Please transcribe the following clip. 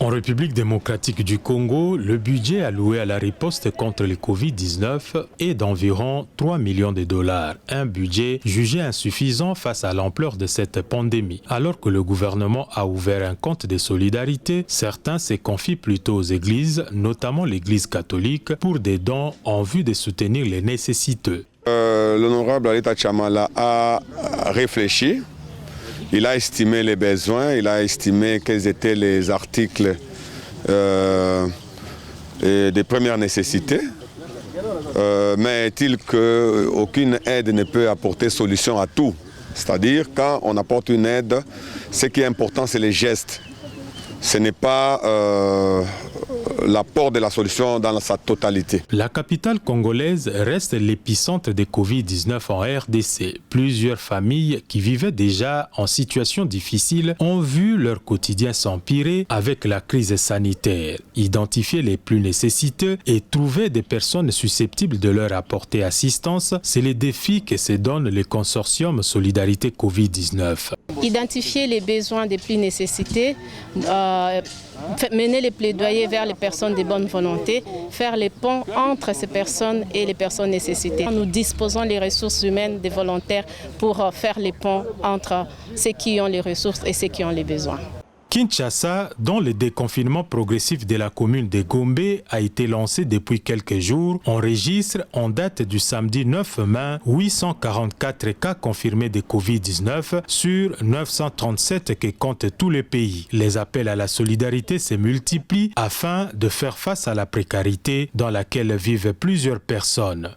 En République démocratique du Congo, le budget alloué à la riposte contre le Covid-19 est d'environ 3 millions de dollars. Un budget jugé insuffisant face à l'ampleur de cette pandémie. Alors que le gouvernement a ouvert un compte de solidarité, certains se confient plutôt aux églises, notamment l'église catholique, pour des dons en vue de soutenir les nécessiteux. L'honorable Aleta Chamala a réfléchi. Il a estimé les besoins, il a estimé quels étaient les articles de première nécessité. Mais est-il qu'aucune aide ne peut apporter solution à tout? C'est-à-dire, quand on apporte une aide, ce qui est important, c'est les gestes. Ce n'est pas l'apport de la solution dans sa totalité. La capitale congolaise reste l'épicentre de Covid-19 en RDC. Plusieurs familles qui vivaient déjà en situation difficile ont vu leur quotidien s'empirer avec la crise sanitaire. Identifier les plus nécessiteux et trouver des personnes susceptibles de leur apporter assistance, c'est le défi que se donne le consortium Solidarité Covid-19. Identifier les besoins des plus nécessités, mener les plaidoyers vers les personnes de bonne volonté, faire les ponts entre ces personnes et les personnes nécessitées. Nous disposons des ressources humaines, des volontaires pour faire les ponts entre ceux qui ont les ressources et ceux qui ont les besoins. Kinshasa, dont le déconfinement progressif de la commune de Gombe a été lancé depuis quelques jours, enregistre en date du samedi 9 mai 844 cas confirmés de Covid-19 sur 937 que compte tout le pays. Les appels à la solidarité se multiplient afin de faire face à la précarité dans laquelle vivent plusieurs personnes.